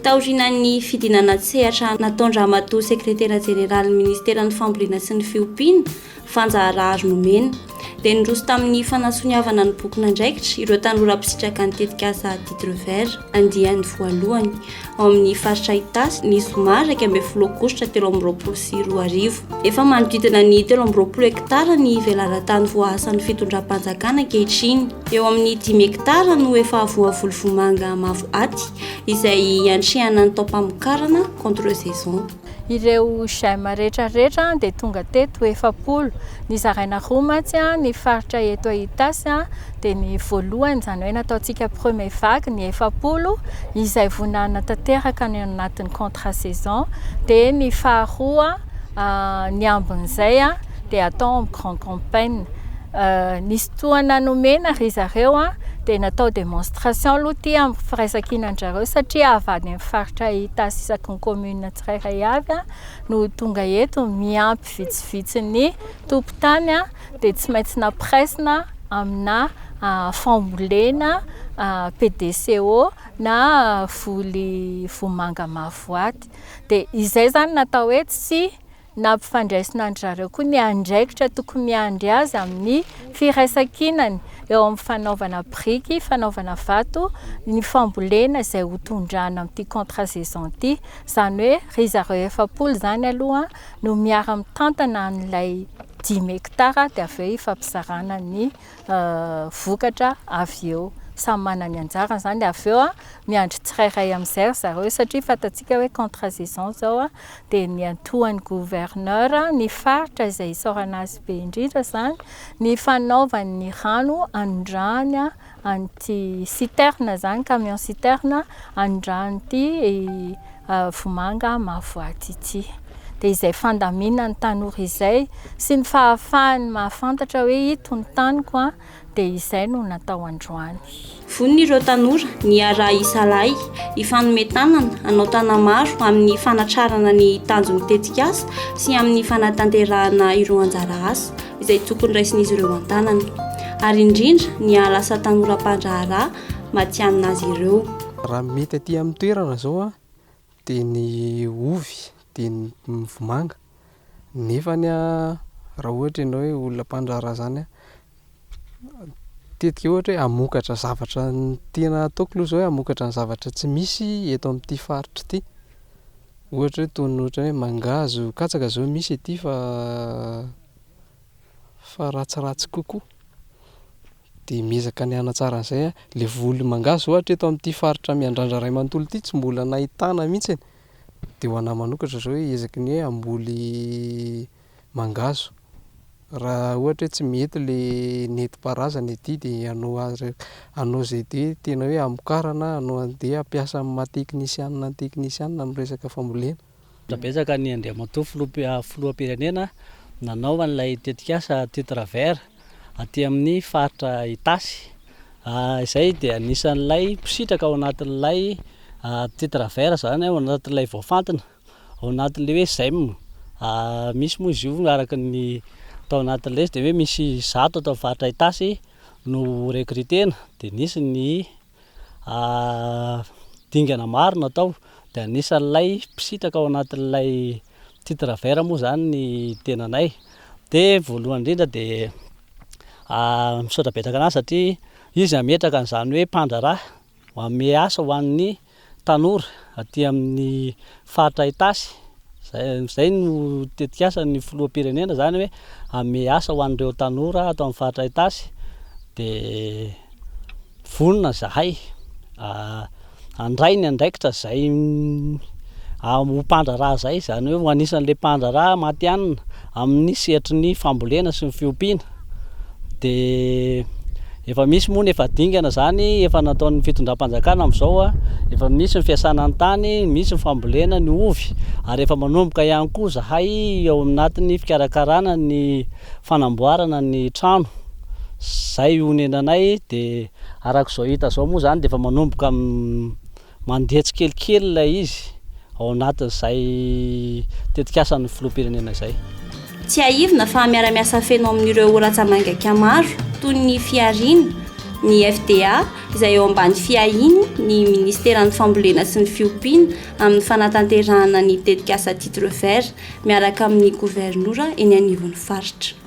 Taorian'ny fidinana sehatra nataon-dramatoa sekretera jeneraly ministeran'ny fambolena sy ny fiompiana fanjaharaary nomena dia niroso tamin'ny fanasoniavana ny boky nandraikitra ireo tanora mpisitraka nitetika asa titre vert andiany voalohany ao amin'ny faritra Itasy ny zoma 12 aogositra 2024. Efa manodidina ny 13 hektara ny velaran-tany voahasan'ny fitondram-panjakana ankehitriny. Eo amin'ny 10 hektara no efa voavolo vomanga mavo aty izay antrehana ny tao-pamokarana contre-saison. Ireo sema rehetrarehetra dia tonga teto 70 ny zaraina romatsy ny faritra eto Itasy dia ny voalohany izany hoe nataontsika premier vague ny 70 izay vonana tanteraka ny anatin'ny contrat saison dia ny faharoa ny ambin'izay dia atao amin'ny grande campagne. Nisy toana nomena ry zareo dia natao démonstration aloha ty amin'ny firaisan-kinanjareo satria avy amin'ny faritra Itasy isaky ny commune tsirairay avy no tonga eto miampy vitsivitsy ny tompon-tany dia tsy maintsy napresina amina fambolena PDCO na voly vomanga mavo aty dia izay zany natao hoe tsy nampifandraisina an-jareo koa ny andraikitra tokony miandry azy amin'ny firaisan-kinany eo amin'ny fanaovana briky, fanaovana vato, ny fambolena izay ho tondrana amin'ity contrat saison ity. Izany hoe ry zareo 70 zany aloha no miara-mitantana an'ilay 10 hektara dia avy eo ifampizarana ny vokatra avy eo. Samy manana ny anjarany zany avy eo miandry tsirairay amin'izay zareo satria fantatsika hoe contrat saison zao dia ny antoan'ny gouverneur ny faritra izay isaorana azy be indrindra zany ny fanaovany ny rano anondrahany an'ity citerne zany camion citerne anondrahany ity vomanga mavo aty ity. Dia izay fandaminany tanora izay sy ny fahafahany mahafantatra hoe ito ny taniko dia izay no natao androany. Voniny ireo tanora ny ara isalay ifanome tanana hanao tanamaro amin'ny fanatrarana ny tanjony tetika asa sy amin'ny fanatanterahana ireo anjara asa izay tokony raisin'izy ireo an-tanana ary indrindra ny alasa tanora mpandraharaha matianina azy ireo. Raha mety aty amin'ny toerana zao dia ny ovy dia ny vomanga nefany raha ohatra ianao hoe olona mpandraharaha zany tetika ohatra hoe amokatra zavatra tena ataoko aloha zao hoe amokatra ny zavatra tsy misy eto amin'ity faritra ity ohatra hoe toy ny ohatra hoe mangahazo katsaka zao misy ety fa ratsiratsy kokoa dia miezaka ny hanatsara an'izay le voly mangahazo ohatra eto amin'ity faritra miandrandra ray manontolo ity tsy mbola nahitana mihitsy dia ho anahy manokatra zao hoe ezaky ny hoe amboly mangahazo. Raha ohatra hoe tsy mety le nentim-paharazana ety dia anao izay dia tena hoe amokarana anao andeha ampiasa amin'ny mahateknisianina amin'ny resaka fambolena. Betsaka ny andriamatoa filoham-pirenena nanao an'ilay tetika asa titre vert aty amin'ny faritra Itasy. Izay dia anisan'ilay mpisitaka ao anatin'ilay titre vert zany ao anatin'ilay voafantina ao anatin'ilay hoe ZEM. Misy moa izy io araka ny tao anatin'ilay dia hoe misy 100 atao amin'ny faritra Itasy no recrutena dia nisy ny dingana maro natao dia anisan'ilay mpisitaka ao anatin'ilay titre vert moa zany ny tenanay. Dia voalohany indrindra dia misaotra betaka anazy satria izy ametraka an'izany hoe mpandraharaha hanome asa ho an'ny tanora aty amin'ny faritra Itasy. Izay no tetika asa ny filoham-pirenena zany hoe hanome asa ho an'ireo tanora atao amin'ny faritra Itasy dia vonona zahay handray ny andraikitra izay ho mpandraharaha zay zany hoe ho anisan'ilay mpandraharaha matianina amin'ny sehatry ny fambolena sy ny fiompiana. Dia efa misy moa ny efa dingana zany efa nataon'ny fitondram-panjakana amin'izao efa misy ny fiasana ny tany, misy ny fambolena ny ovy ary efa manomboka ihany koa zahay ao anatin'ny fikarakarana ny fanamboarana ny trano. Zay ho nenanay dia arak'izao hita zao moa zany dia efa manomboka mandeha tsikelikely ilay izy ao anatin'izay tetika asan'ny filoham-pirenena izay. Tsy aivina fa miara-miasa feno amin'ireo ratsamangaka maro toy ny fiariana Ny FDA izay eo ambany fiahiny ny ministeran'ny fambolena sy ny fiompiana amin'ny fanatanterahana ny tetikasa titre vert miaraka amin'ny gouvernoura eny anivon'ny faritra.